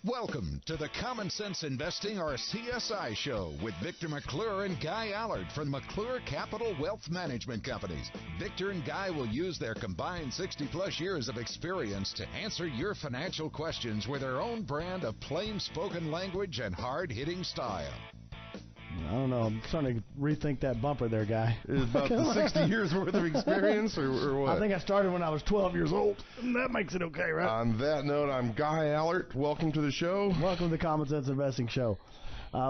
Welcome to the Common Sense Investing, or CSI Show, with Victor McClure and Guy Allard from McClure Capital Wealth Management Companies. Victor and Guy will use their combined 60-plus years of experience to answer your financial questions with their own brand of plain-spoken language and hard-hitting style. I don't know. I'm starting to rethink that bumper there, Guy. Is about the 60 years worth of experience or what? I think I started when I was 12 years old. That makes it okay, right? On that note, I'm Guy Allard. Welcome to the show. Welcome to the Common Sense Investing Show.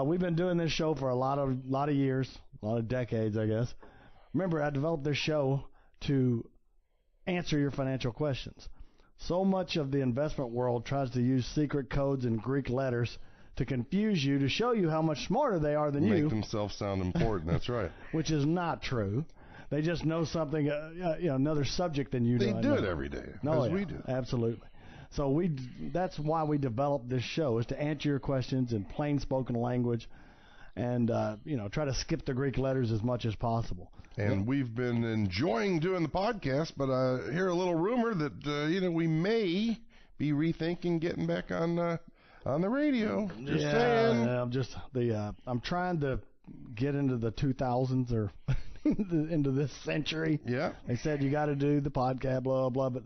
We've been doing this show for a lot of years, a lot of decades, I guess. Remember, I developed this show to answer your financial questions. So much of the investment world tries to use secret codes and Greek letters to confuse you, to show you how much smarter they are than you. Make themselves sound important. That's right. Which is not true. They just know something, another subject than you do. They do it every day, as we do. Absolutely. So that's why we developed this show, is to answer your questions in plain spoken language, and try to skip the Greek letters as much as possible. And we've been enjoying doing the podcast, but I hear a little rumor that we may be rethinking getting back on the radio. Just saying. I'm trying to get into the 2000s or into this century. Yeah. They said you got to do the podcast, blah, blah, but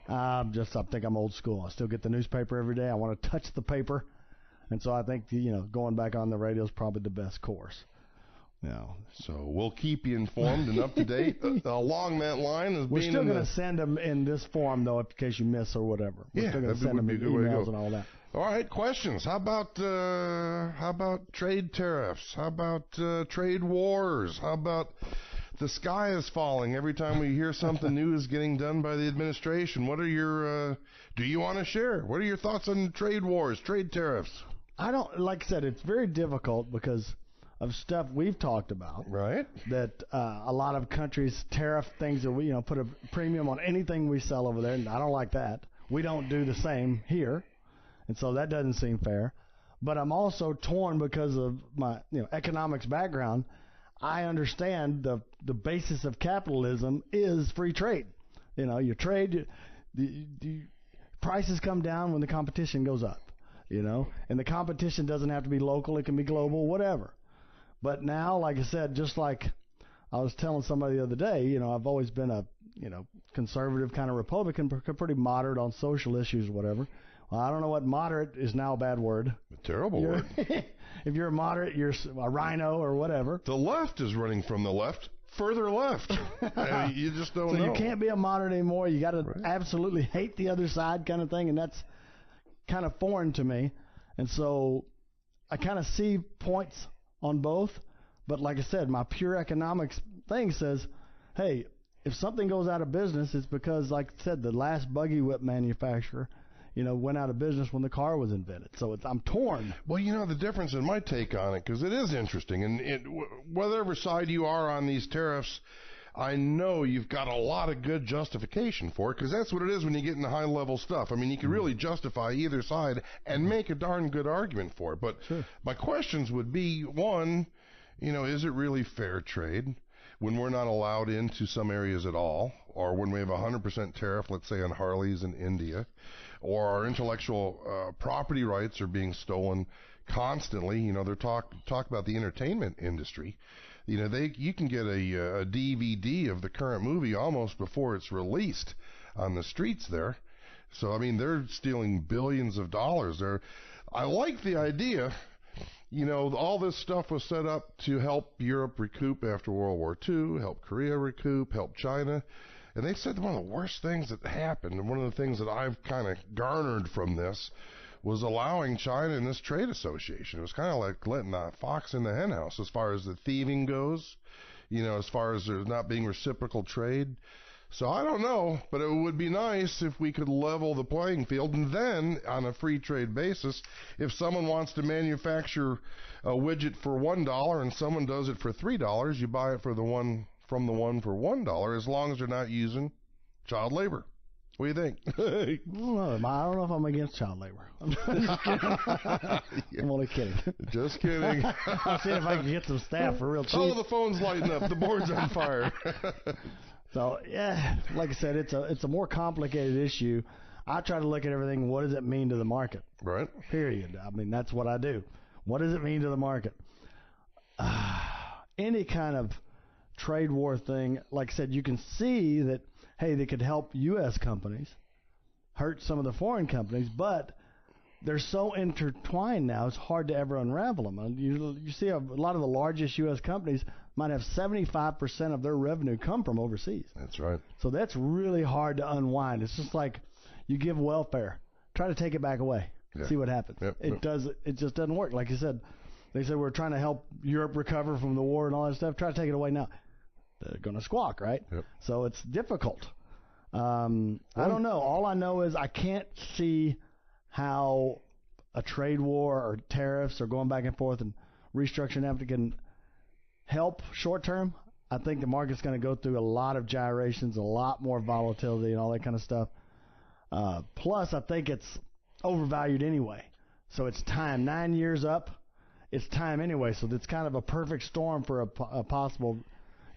I think I'm old school. I still get the newspaper every day. I want to touch the paper. And so I think, going back on the radio is probably the best course. So we'll keep you informed and up to date along that line. We're still going to send them in this form, though, in case you miss or whatever. We're still going to send them emails and all that. All right, questions. How about trade tariffs? How about trade wars? How about the sky is falling every time we hear something new is getting done by the administration? What are your do you want to share? What are your thoughts on trade wars, trade tariffs? Like I said, it's very difficult because of stuff we've talked about. Right. That a lot of countries tariff things, or we put a premium on anything we sell over there, and I don't like that. We don't do the same here, and so that doesn't seem fair. But I'm also torn because of my economics background. I understand the basis of capitalism is free trade. You trade, the prices come down when the competition goes up. And the competition doesn't have to be local; it can be global, whatever. But now, like I said, just like I was telling somebody the other day, I've always been a, conservative kind of Republican, pretty moderate on social issues or whatever. Well, I don't know what moderate is now a bad word. A terrible word. If you're a moderate, you're a rhino or whatever. The left is running from the left, further left. You just don't know. So you can't be a moderate anymore. You got to absolutely hate the other side kind of thing, and that's kind of foreign to me. And so I kind of see points on both, but like I said, my pure economics thing says, hey, if something goes out of business, it's because, like I said, the last buggy whip manufacturer, went out of business when the car was invented. So I'm torn. Well, the difference in my take on it, because it is interesting, and whatever side you are on these tariffs, I know you've got a lot of good justification for it, because that's what it is when you get into high-level stuff. I mean, you can really justify either side and make a darn good argument for it. But my questions would be, one, is it really fair trade when we're not allowed into some areas at all, or when we have a 100% tariff, let's say, on Harleys in India, or our intellectual property rights are being stolen constantly? They're talk about the entertainment industry. You can get a DVD of the current movie almost before it's released on the streets there. So, I mean, they're stealing billions of dollars there. I like the idea. All this stuff was set up to help Europe recoup after World War II, help Korea recoup, help China. And they said one of the worst things that happened, and one of the things that I've kind of garnered from this, was allowing China in this trade association. It was kind of like letting a fox in the henhouse as far as the thieving goes, as far as there not being reciprocal trade. So I don't know, but it would be nice if we could level the playing field. And then, on a free trade basis, if someone wants to manufacture a widget for $1 and someone does it for $3, you buy it from the one for $1, as long as they're not using child labor. What do you think? I don't know if I'm against child labor. I'm only kidding. Just kidding. I'll see if I can get some staff for real cheap. Oh, the phone's lighting up. The board's on fire. So, yeah, like I said, it's a more complicated issue. I try to look at everything. What does it mean to the market? Right. Period. I mean, that's what I do. What does it mean to the market? Any kind of trade war thing, like I said, you can see that, hey, they could help U.S. companies, hurt some of the foreign companies, but they're so intertwined now, it's hard to ever unravel them. And you see a lot of the largest U.S. companies might have 75% of their revenue come from overseas. That's right. So that's really hard to unwind. It's just like you give welfare. Try to take it back away. Yeah. See what happens. Yep. It just doesn't work. Like you said, they said we're trying to help Europe recover from the war and all that stuff. Try to take it away now. They're going to squawk, right? Yep. So it's difficult. I don't know. All I know is I can't see how a trade war or tariffs or going back and forth and restructuring after can help short term. I think the market's going to go through a lot of gyrations, a lot more volatility and all that kind of stuff. Plus, I think it's overvalued anyway. So it's time. 9 years up, it's time anyway. So it's kind of a perfect storm for a possible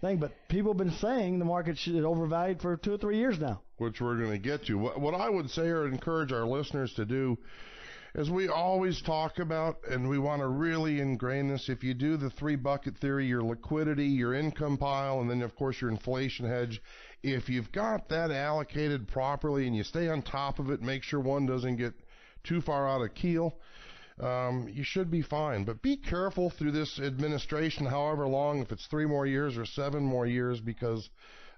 thing. But people have been saying the market is overvalued for 2 or 3 years now. Which we're going to get to. What I would say or encourage our listeners to do is we always talk about, and we want to really ingrain this, if you do the 3-bucket theory, your liquidity, your income pile, and then, of course, your inflation hedge, if you've got that allocated properly and you stay on top of it, make sure one doesn't get too far out of keel, you should be fine. But be careful through this administration, however long, if it's 3 more years or 7 more years, because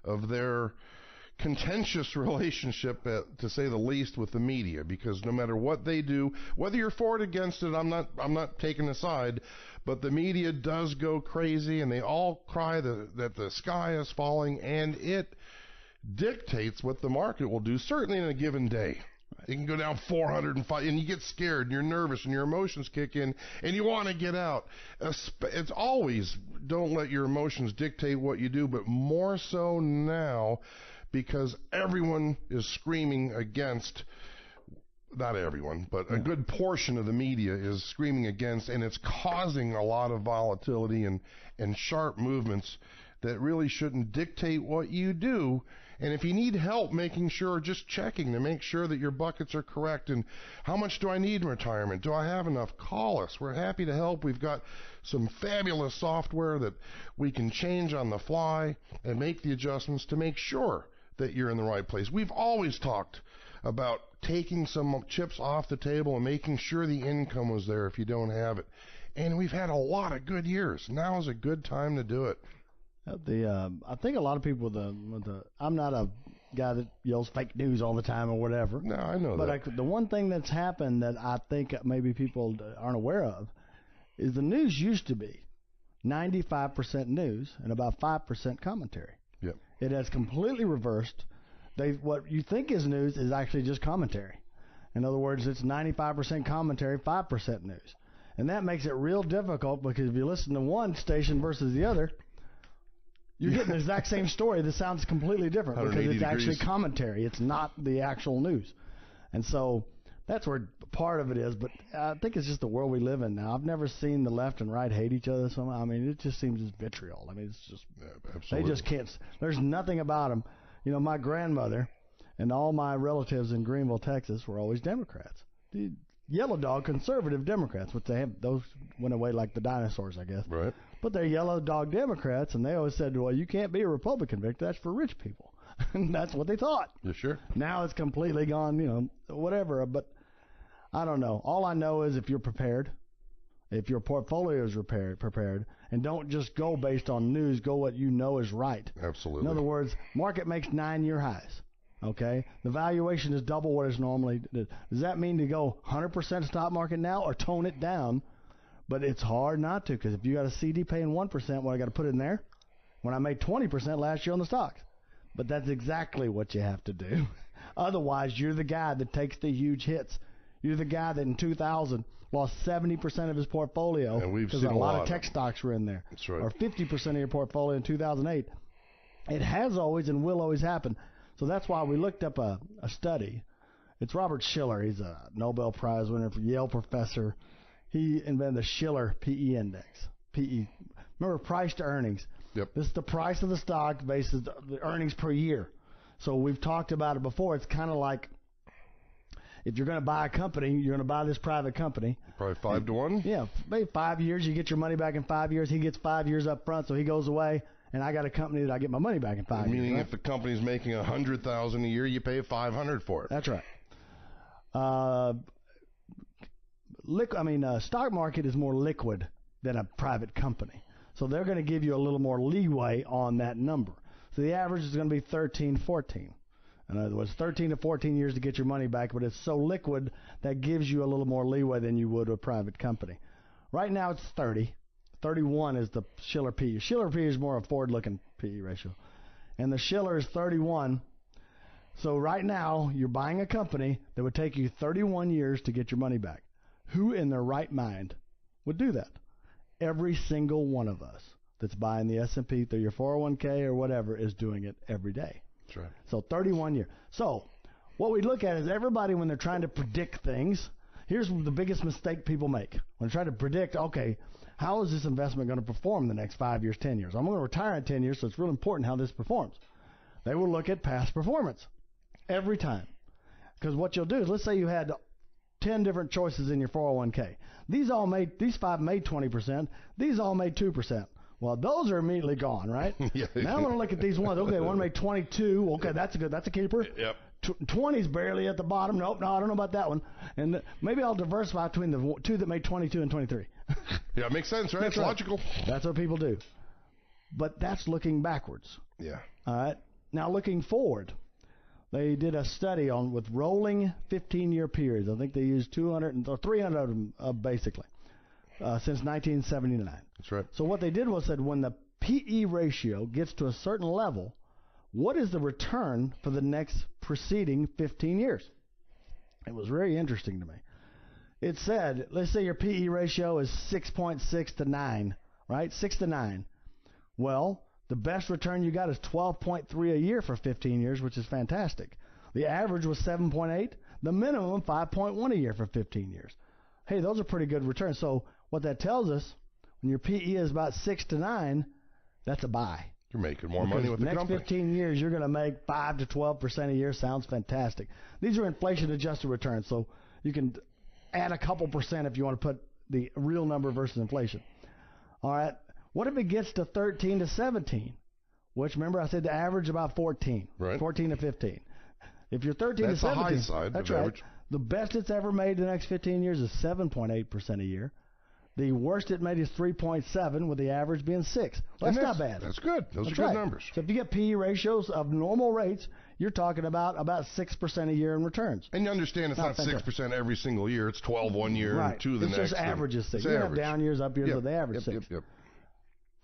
of their contentious relationship, to say the least, with the media, because no matter what they do, whether you're for it or against it, I'm not taking a side, but the media does go crazy, and they all cry that the sky is falling, and it dictates what the market will do, certainly in a given day. It can go down 405, and you get scared, and you're nervous, and your emotions kick in, and you want to get out. It's always, don't let your emotions dictate what you do, but more so now, because everyone is screaming against, not everyone, but a good portion of the media is screaming against, and it's causing a lot of volatility and sharp movements that really shouldn't dictate what you do. And if you need help making sure, just checking to make sure that your buckets are correct, and how much do I need in retirement? Do I have enough? Call us. We're happy to help. We've got some fabulous software that we can change on the fly and make the adjustments to make sure that you're in the right place. We've always talked about taking some chips off the table and making sure the income was there if you don't have it. And we've had a lot of good years. Now is a good time to do it. I think a lot of people, I'm not a guy that yells fake news all the time or whatever. No, I know that. But the one thing that's happened that I think maybe people aren't aware of is the news used to be 95% news and about 5% commentary. Yep. It has completely reversed. What you think is news is actually just commentary. In other words, it's 95% commentary, 5% news. And that makes it real difficult, because if you listen to one station versus the other, you're getting the exact same story that sounds completely different, because it's actually commentary. It's not the actual news. And so that's where part of it is. But I think it's just the world we live in now. I've never seen the left and right hate each other. So I mean, it just seems as vitriol. I mean, it's just absolutely. They just can't. There's nothing about them. You know, my grandmother and all my relatives in Greenville, Texas, were always Democrats. The yellow dog conservative Democrats, which those went away like the dinosaurs, I guess. Right. But they're yellow dog Democrats, and they always said, well, you can't be a Republican, Victor. That's for rich people. And that's what they thought. You sure? Now it's completely gone, whatever. But I don't know. All I know is if you're prepared, if your portfolio is prepared, and don't just go based on news, go what you know is right. Absolutely. In other words, market makes 9-year highs. Okay? The valuation is double what it's normally. Does that mean to go 100% stock market now or tone it down? But it's hard not to, because if you got a CD paying 1%, what I got to put in there? When I made 20% last year on the stocks. But that's exactly what you have to do. Otherwise, you're the guy that takes the huge hits. You're the guy that in 2000 lost 70% of his portfolio, because a lot of tech stocks were in there. That's right. Or 50% of your portfolio in 2008. It has always and will always happen. So that's why we looked up a study. It's Robert Shiller. He's a Nobel Prize winner, for Yale professor. He invented the Shiller PE index. PE. Remember, price to earnings. Yep. This is the price of the stock versus the earnings per year. So we've talked about it before. It's kind of like if you're going to buy a company, you're going to buy this private company. Probably 5 to 1? Yeah, maybe 5 years. You get your money back in 5 years. He gets 5 years up front, so he goes away, and I got a company that I get my money back in 5 years. Meaning right? if the company's making $100,000 a year, you pay $500 for it. That's right. Stock market is more liquid than a private company. So they're going to give you a little more leeway on that number. So the average is going to be 13, 14. In other words, 13 to 14 years to get your money back, but it's so liquid that gives you a little more leeway than you would a private company. Right now it's 30. 31 is the Shiller PE. Shiller PE is more a forward-looking PE ratio. And the Shiller is 31. So right now you're buying a company that would take you 31 years to get your money back. Who in their right mind would do that? Every single one of us that's buying the S&P through your 401k or whatever is doing it every day. That's right. So 31 years. So what we look at is everybody when they're trying to predict things, here's the biggest mistake people make. When they try to predict, okay, how is this investment going to perform in the next 5 years, 10 years? I'm going to retire in 10 years, so it's real important how this performs. They will look at past performance every time. Because what you'll do is, let's say you had 10 different choices in your 401k. These 5 made 20%. These all made 2%. Well, those are immediately gone, right? Yeah. Now I'm going to look at these ones. Okay, one made 22. Okay, that's a keeper. Yep. 20's barely at the bottom. Nope, no, I don't know about that one. And maybe I'll diversify between the two that made 22 and 23. Yeah, it makes sense, right? That's It's logical. That's what people do. But that's looking backwards. Yeah. All right. Now looking forward, they did a study with rolling 15-year periods. I think they used 300 of them basically since 1979. That's right. So what they did was said when the PE ratio gets to a certain level, what is the return for the next preceding 15 years? It was very interesting to me. It said, let's say your PE ratio is 6.6 to 9, right? 6 to 9. Well, the best return you got is 12.3 a year for 15 years, which is fantastic. The average was 7.8. The minimum, 5.1 a year for 15 years. Hey, those are pretty good returns. So what that tells us, when your PE is about 6 to 9, that's a buy. You're making more money with the company. Next 15 years, you're going to make 5 to 12% a year. Sounds fantastic. These are inflation-adjusted returns, so you can add a couple percent if you want to put the real number versus inflation. All right. What if it gets to 13 to 17? Which, remember, I said the average about 14. Right. 14 to 15. If you're 13 that's to 17, the high side that's of right. average. The best it's ever made in the next 15 years is 7.8% a year. The worst it made is 3.7, with the average being 6. Well, that's not bad. That's good. Those That's are good right. numbers. So if you get PE ratios of normal rates, you're talking about 6% a year in returns. And you understand it's not 6% every single year. It's 12 one year Right. and 2 the it's next. Just averages 6. It's You have average. down years, up years, but the average 6. Yep.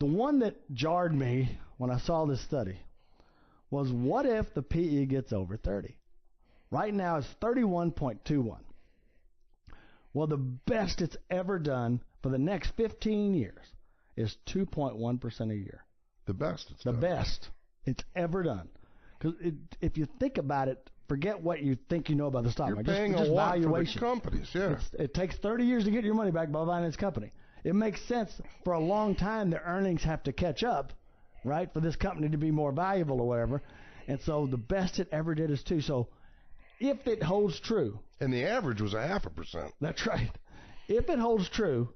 The one that jarred me when I saw this study was, what if the PE gets over 30? Right now it's 31.21. Well, the best it's ever done for the next 15 years is 2.1% a year. The best. The best it's ever done. Because if you think about it, forget what you think you know about the stock You're market. paying just a lot valuation. for the companies, yeah. It takes 30 years to get your money back by buying this company. It makes sense. For a long time, the earnings have to catch up, right, for this company to be more valuable or whatever. And so the best it ever did is 2. So if it holds true. And the average was 0.5%. That's right. If it holds true,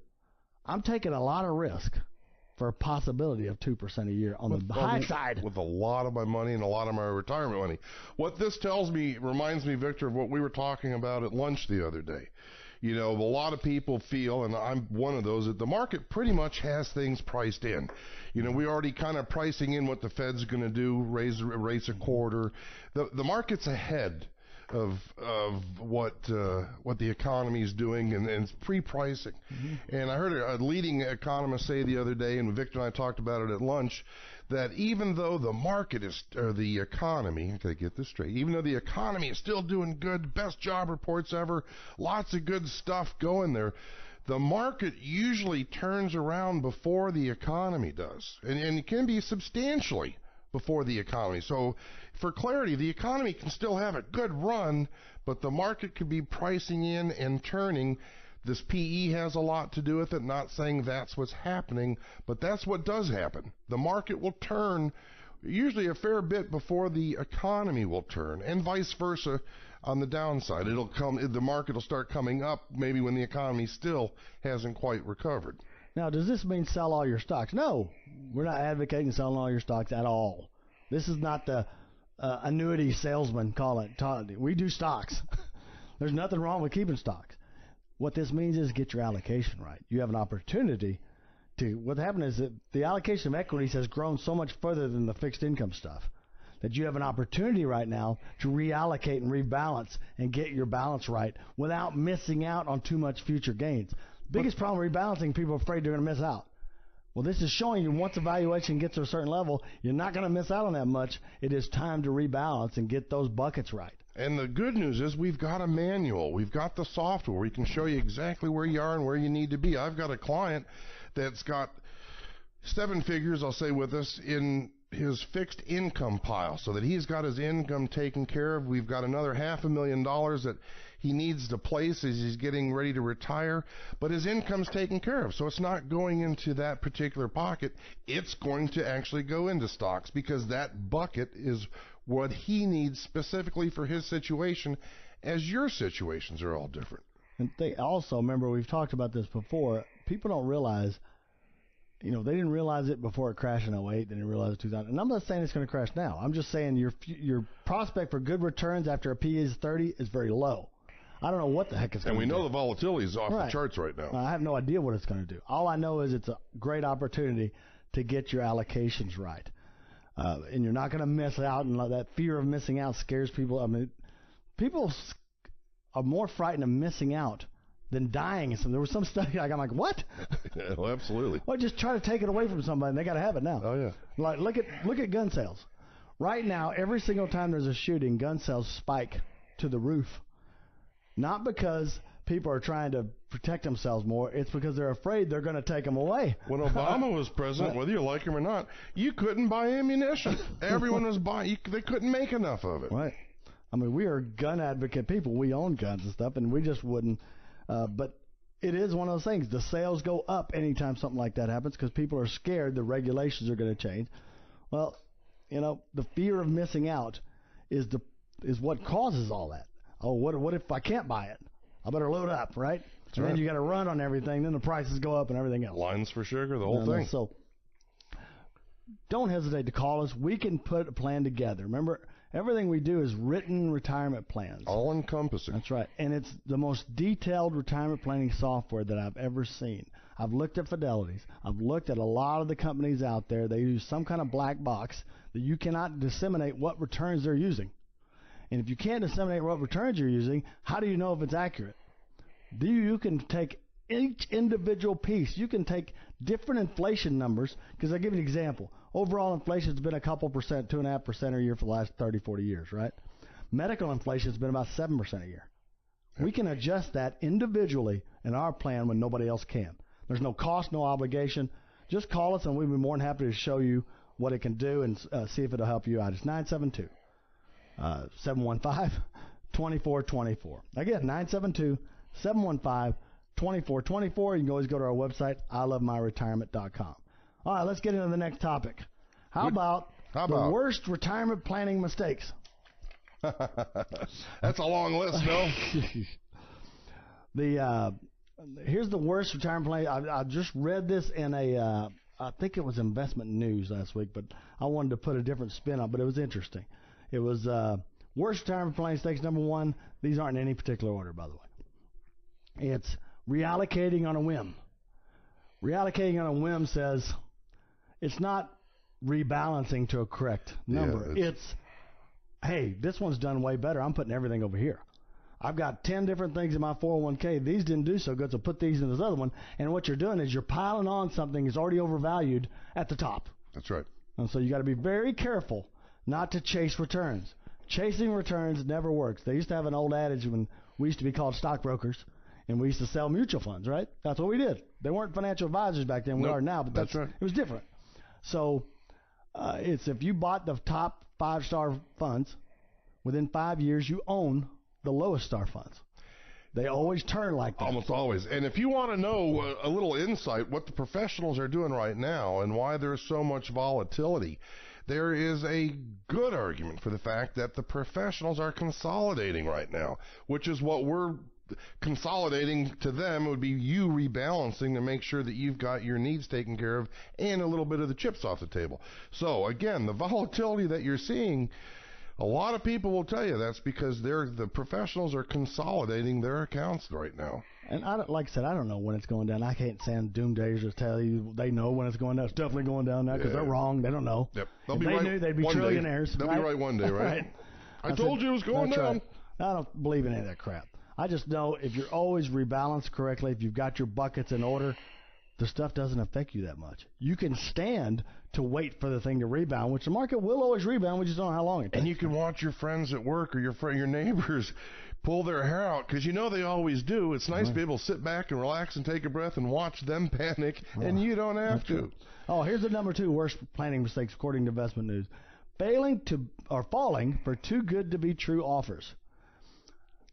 I'm taking a lot of risk for a possibility of 2% a year on the high side. With a lot of my money and a lot of my retirement money. What this tells me, reminds me, Victor, of what we were talking about at lunch the other day. You know, a lot of people feel, and I'm one of those, that the market pretty much has things priced in. You know, we already kind of pricing in what the Fed's going to do, raise rates a quarter. The market's ahead of what the economy is doing, and it's pre-pricing. Mm-hmm. And I heard a leading economist say the other day, and Victor and I talked about it at lunch, that even though the market is, or the economy, I gotta get this straight, even though the economy is still doing good, best job reports ever, lots of good stuff going there, the market usually turns around before the economy does, and it can be substantially before the economy. So for clarity, the economy can still have a good run, but the market could be pricing in and turning. This PE has a lot to do with it, not saying that's what's happening, but that's what does happen. The market will turn usually a fair bit before the economy will turn, and vice versa on the downside. The market will start coming up maybe when the economy still hasn't quite recovered. Now, does this mean sell all your stocks? No, we're not advocating selling all your stocks at all. This is not the annuity salesman call it. We do stocks. There's nothing wrong with keeping stocks. What this means is get your allocation right. You have an opportunity to. What happened is that the allocation of equities has grown so much further than the fixed income stuff that you have an opportunity right now to reallocate and rebalance and get your balance right without missing out on too much future gains. Biggest problem rebalancing, people are afraid they're going to miss out. Well, this is showing you once the valuation gets to a certain level, you're not going to miss out on that much. It is time to rebalance and get those buckets right. And the good news is we've got a manual. We've got the software. We can show you exactly where you are and where you need to be. I've got a client that's got 7 figures, I'll say, with us in his fixed income pile so that he's got his income taken care of. We've got another $500,000 that he needs to place as he's getting ready to retire, but his income's taken care of. So it's not going into that particular pocket. It's going to actually go into stocks because that bucket is what he needs specifically for his situation, as your situations are all different. And they also, remember, we've talked about this before, people don't realize, they didn't realize it before it crashed in 2008. They didn't realize it in 2000. And I'm not saying it's going to crash now. I'm just saying your prospect for good returns after a PE is 30 is very low. I don't know what the heck it's going to do. And we know the volatility is off the charts right now. I have no idea what it's going to do. All I know is it's a great opportunity to get your allocations right. And you're not going to miss out, and that fear of missing out scares people. I mean, people are more frightened of missing out than dying. So there was some study I'm like, what? Yeah, well, absolutely. Well, just try to take it away from somebody, and they got to have it now. Oh yeah. Like look at gun sales. Right now, every single time there's a shooting, gun sales spike to the roof. Not because people are trying to protect themselves more. It's because they're afraid they're going to take them away. When Obama was president, whether you like him or not, you couldn't buy ammunition. Everyone was buying. They couldn't make enough of it. Right. I mean, we are gun advocate people. We own guns and stuff, and we just wouldn't. But it is one of those things. The sales go up anytime something like that happens because people are scared the regulations are going to change. Well, the fear of missing out is what causes all that. Oh, what if I can't buy it? I better load up, right? That's and right. then you got to run on everything. Then the prices go up and everything else. Lines for sugar, the whole thing. So don't hesitate to call us. We can put a plan together. Remember, everything we do is written retirement plans. All encompassing. That's right. And it's the most detailed retirement planning software that I've ever seen. I've looked at Fidelity's. I've looked at a lot of the companies out there. They use some kind of black box that you cannot disseminate what returns they're using. And if you can't disseminate what returns you're using, how do you know if it's accurate? You can take each individual piece. You can take different inflation numbers, because I'll give you an example. Overall inflation has been a couple percent, 2.5% a year for the last 30, 40 years, right? Medical inflation has been about 7% a year. We can adjust that individually in our plan when nobody else can. There's no cost, no obligation. Just call us, and we'll be more than happy to show you what it can do and see if it'll help you out. It's 972-715-2424. Again, 972-715-2424. You can always go to our website, ilovemyretirement.com. All right, let's get into the next topic. How about the worst retirement planning mistakes? That's a long list, Bill. Here's the worst retirement planning. I just read this in I think it was Investment News last week, but I wanted to put a different spin on it, but it was interesting. It was worst retirement planning mistakes, number 1. These aren't in any particular order, by the way. It's reallocating on a whim. Reallocating on a whim says it's not rebalancing to a correct number. Yeah, it's, hey, this one's done way better. I'm putting everything over here. I've got 10 different things in my 401k. These didn't do so good, so put these in this other one. And what you're doing is you're piling on something that's already overvalued at the top. That's right. And so you got to be very careful not to chase returns. Chasing returns never works. They used to have an old adage when we used to be called stockbrokers, and we used to sell mutual funds, right? That's what we did. They weren't financial advisors back then. We are now, but that's right. It was different. So it's if you bought the top 5-star funds, within 5 years you own the lowest star funds. They always turn like that. Almost always. And if you want to know a little insight what the professionals are doing right now and why there's so much volatility, there is a good argument for the fact that the professionals are consolidating right now, which is what we're consolidating to them. Would be you rebalancing to make sure that you've got your needs taken care of and a little bit of the chips off the table. So again, the volatility that you're seeing, a lot of people will tell you that's because the professionals are consolidating their accounts right now. And like I said, I don't know when it's going down. I can't stand doomsdayers to tell you they know when it's going down. It's definitely going down now because they're wrong. They don't know. Yep. If they knew, they'd be trillionaires. They'll be right one day, right? I told you it was going down. Right. I don't believe in any of that crap. I just know if you're always rebalanced correctly, if you've got your buckets in order, the stuff doesn't affect you that much. You can stand to wait for the thing to rebound, which the market will always rebound. We just don't know how long it takes. And you can watch your friends at work or your neighbors pull their hair out because you know they always do. It's nice to be able to sit back and relax and take a breath and watch them panic, and you don't have to. True. Oh, here's the number 2 worst planning mistakes according to Investment News. Falling for too good to be true offers.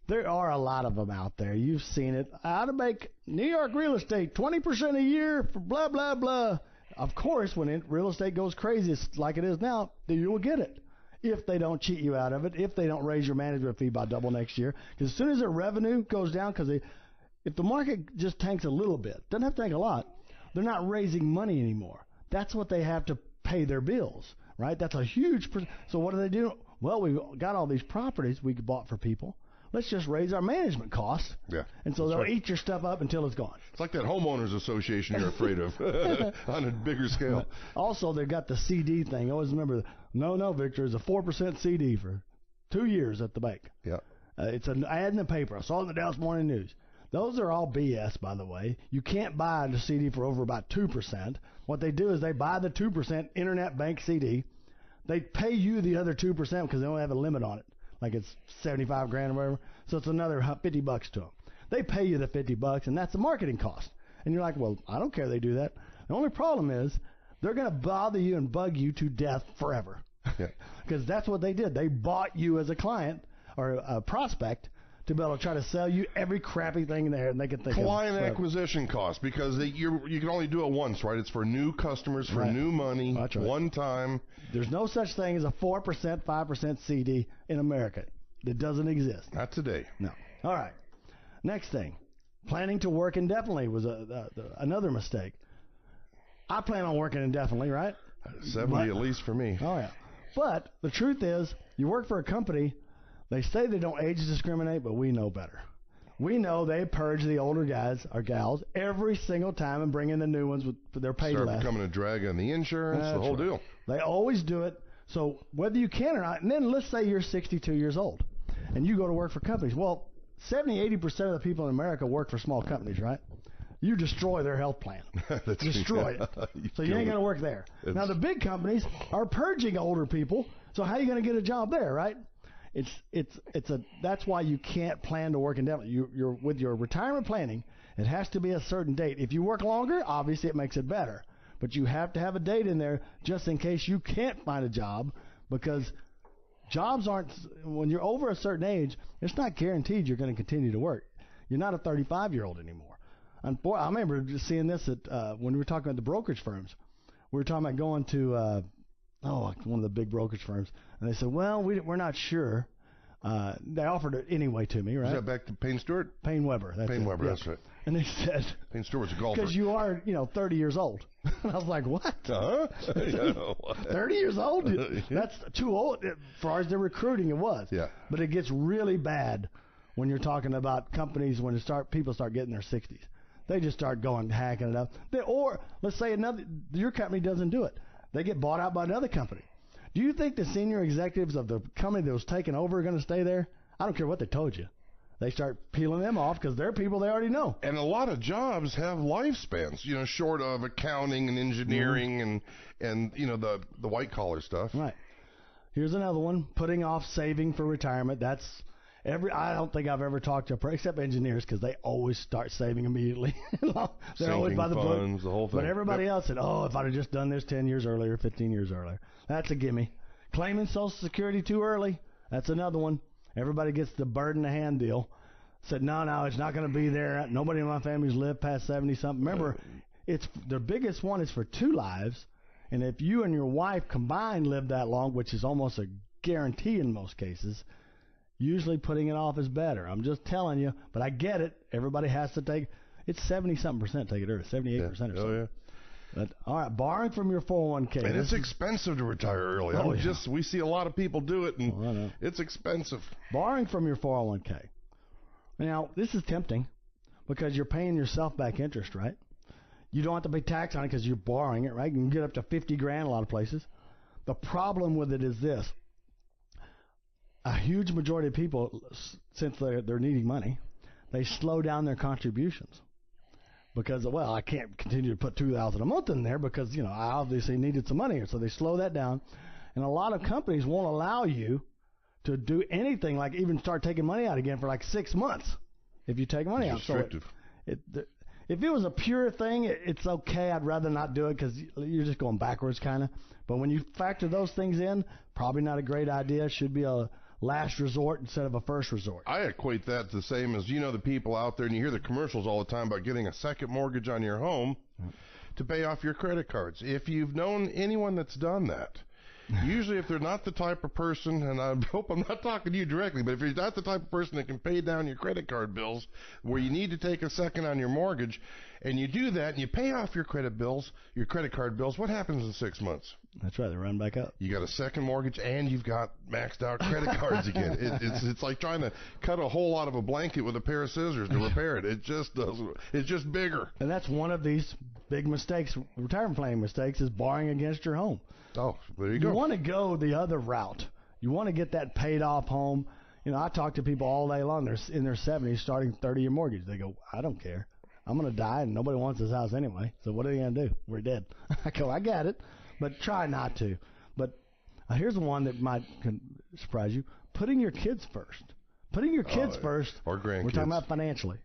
There are a lot of them out there. You've seen it. How to make New York real estate 20% a year for blah, blah, blah. Of course, when real estate goes crazy like it is now, you will get it. If they don't cheat you out of it, if they don't raise your management fee by double next year. Because as soon as their revenue goes down, because if the market just tanks a little bit, doesn't have to tank a lot, they're not raising money anymore. That's what they have to pay their bills, right? That's a huge so what do they do? Well, we got all these properties we bought for people. Let's just raise our management costs. Yeah. And so they'll eat your stuff up until it's gone. It's like that homeowners association you're afraid of on a bigger scale. Also, they've got the CD thing. I always remember, no, Victor, it's a 4% CD for 2 years at the bank. Yeah. It's an ad in the paper. I saw it in the Dallas Morning News. Those are all BS, by the way. You can't buy the CD for over about 2%. What they do is they buy the 2% internet bank CD. They pay you the other 2% because they only have a limit on it. Like it's $75,000 or whatever, so it's another $50 to them. They pay you the $50, and that's the marketing cost. And you're like, well, I don't care they do that. The only problem is they're going to bother you and bug you to death forever. Yeah. Because that's what they did. They bought you as a client or a prospect to be able to try to sell you every crappy thing in there, and they can think client acquisition cost, because you can only do it once, right? It's for new customers, for new money, that's right. One time. There's no such thing as a 4%, 5% CD in America. It doesn't exist. Not today. No. All right. Next thing. Planning to work indefinitely was another mistake. I plan on working indefinitely, right? 70 at least for me. Oh, yeah. But the truth is, you work for a company, they say they don't age discriminate, but we know better. We know they purge the older guys or gals every single time and bring in the new ones with their pay less. Start becoming a drag on the insurance, the whole deal. They always do it. So whether you can or not, and then let's say you're 62 years old and you go to work for companies. Well, 70-80% of the people in America work for small companies, right? You destroy their health plan. Destroy it. So you ain't going to work there. Now, the big companies are purging older people, so how are you going to get a job there, right? That's why you can't plan to work indefinitely. You're with your retirement planning, it has to be a certain date. If you work longer, obviously it makes it better. But you have to have a date in there just in case you can't find a job, because jobs aren't, when you're over a certain age, it's not guaranteed you're going to continue to work. You're not a 35-year-old anymore. And boy, I remember just seeing this when we were talking about the brokerage firms. We were talking about going to one of the big brokerage firms, and they said, well, we're not sure. They offered it anyway to me, right? Is that back to Payne Stewart? Payne Weber. Weber, that's right. And they said, Payne Stewart's a golfer. because you are, 30 years old. And I was like, what? Huh? 30 years old? That's too old. For as they're recruiting, it was. Yeah. But it gets really bad when you're talking about companies when people start getting their 60s. They just start hacking it up. Or let's say your company doesn't do it. They get bought out by another company. Do you think the senior executives of the company that was taken over are going to stay there? I don't care what they told you. They start peeling them off because they're people they already know. And a lot of jobs have lifespans, short of accounting and engineering and the white collar stuff. Right. Here's another one: putting off saving for retirement. I don't think I've ever talked to except engineers, because they always start saving immediately. They're always by the funds, book. The whole thing. But everybody else said, if I'd have just done this 10 years earlier, 15 years earlier. That's a gimme. Claiming Social Security too early. That's another one. Everybody gets the bird in the hand deal. Said, no, it's not going to be there. Nobody in my family's lived past 70-something. Remember, the biggest one is for 2 lives, And if you and your wife combined live that long, which is almost a guarantee in most cases, usually putting it off is better. I'm just telling you, but I get it. Everybody has to take, it's 70-something%, take it early, 78% or something. Oh, yeah. But, all right, borrowing from your 401k. And it's expensive to retire early. We see a lot of people do it, and it's expensive. Borrowing from your 401k. Now, this is tempting because you're paying yourself back interest, right? You don't have to pay tax on it because you're borrowing it, right? You can get up to $50,000 a lot of places. The problem with it is this. A huge majority of people, since they're needing money, they slow down their contributions. Because, well, I can't continue to put $2,000 a month in there because, I obviously needed some money here. So they slow that down. And a lot of companies won't allow you to do anything like even start taking money out again for like 6 months if you take money out. Restrictive. So if it was a pure thing, it's okay. I'd rather not do it because you're just going backwards kind of. But when you factor those things in, probably not a great idea. Should be a last resort instead of a first resort. I equate that to the same as, the people out there, and you hear the commercials all the time about getting a second mortgage on your home to pay off your credit cards. If you've known anyone that's done that, usually if they're not the type of person, and I hope I'm not talking to you directly, but if you're not the type of person that can pay down your credit card bills where you need to take a second on your mortgage, and you do that and you pay off your credit card bills, what happens in 6 months? That's right. They run back up. You got a second mortgage and you've got maxed out credit cards again. It's like trying to cut a hole out of a blanket with a pair of scissors to repair it. It just doesn't. It's just bigger. And that's one of these big mistakes, retirement planning mistakes, is borrowing against your home. Oh, there you go. You want to go the other route. You want to get that paid off home. I talk to people all day long. They're in their 70s starting 30-year mortgage. They go, I don't care. I'm going to die and nobody wants this house anyway. So what are you going to do? We're dead. I go, I get it, but try not to. But here's one that might surprise you. Putting your kids first. Putting your kids first. Or grandkids. We're talking about financially.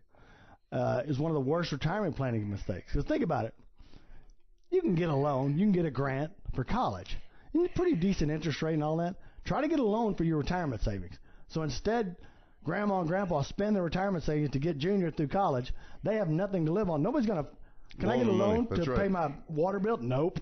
Is one of the worst retirement planning mistakes. Because think about it. You can get a loan. You can get a grant for college. And a pretty decent interest rate and all that. Try to get a loan for your retirement savings. So instead, Grandma and Grandpa spend their retirement savings to get Junior through college. They have nothing to live on. Nobody's going to, can I get a loan to pay my water bill? Nope.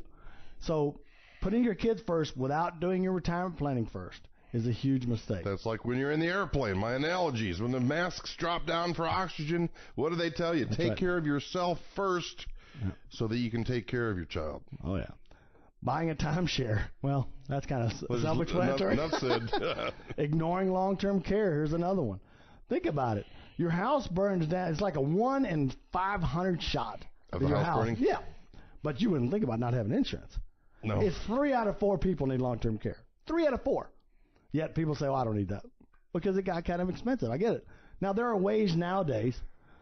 So putting your kids first without doing your retirement planning first is a huge mistake. That's like when you're in the airplane. My analogies. When the masks drop down for oxygen, what do they tell you? Take care of yourself first so that you can take care of your child. Oh, yeah. Buying a timeshare. Well, that's kind of self-explanatory. Enough said. Ignoring long-term care. Here's another one. Think about it. Your house burns down. It's like a 1 in 500 shot. Of the house burning? Yeah. But you wouldn't think about not having insurance. No. It's 3 out of 4 people need long-term care. 3 out of 4. Yet people say, I don't need that. Because it got kind of expensive. I get it. Now, there are ways nowadays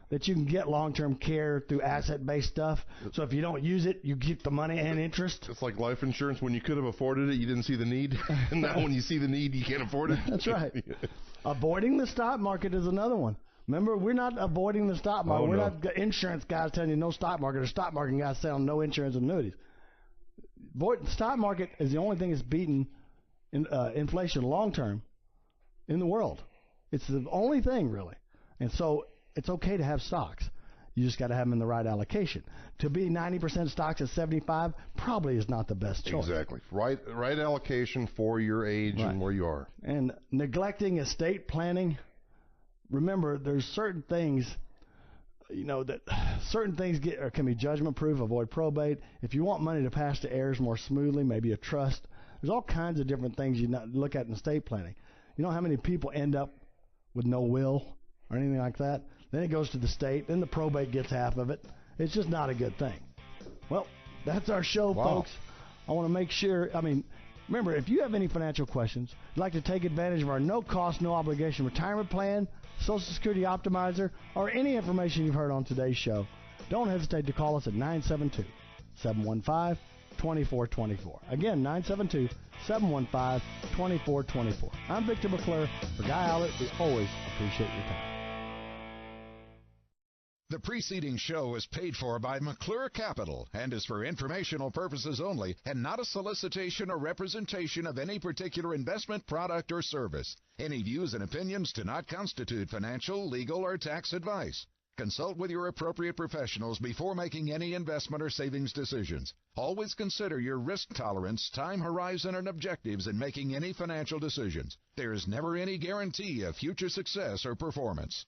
that you can get long-term care through asset-based stuff. So if you don't use it, you get the money and interest. It's like life insurance. When you could have afforded it, you didn't see the need. And now when you see the need, you can't afford it. That's right. Avoiding the stock market is another one. Remember, we're not avoiding the stock market. We're not insurance guys telling you no stock market, or stock market guys selling no insurance and annuities. The stock market is the only thing that's beaten inflation long-term in the world. It's the only thing, really. And so it's okay to have stocks. You just got to have them in the right allocation. To be 90% stocks at 75 probably is not the best choice. Exactly. Right allocation for your age and where you are. And neglecting estate planning. Remember, there's certain things, that certain things can be judgment proof. Avoid probate. If you want money to pass to heirs more smoothly, maybe a trust. There's all kinds of different things you look at in estate planning. You know how many people end up with no will or anything like that? Then it goes to the state. Then the probate gets half of it. It's just not a good thing. Well, that's our show, folks. I want to make sure, remember, if you have any financial questions, you'd like to take advantage of our no-cost, no-obligation retirement plan, Social Security Optimizer, or any information you've heard on today's show, don't hesitate to call us at 972-715-2424. Again, 972-715-2424. I'm Victor McClure. For Guy Allard, we always appreciate your time. The preceding show is paid for by McClure Capital and is for informational purposes only and not a solicitation or representation of any particular investment product or service. Any views and opinions do not constitute financial, legal, or tax advice. Consult with your appropriate professionals before making any investment or savings decisions. Always consider your risk tolerance, time horizon, and objectives in making any financial decisions. There is never any guarantee of future success or performance.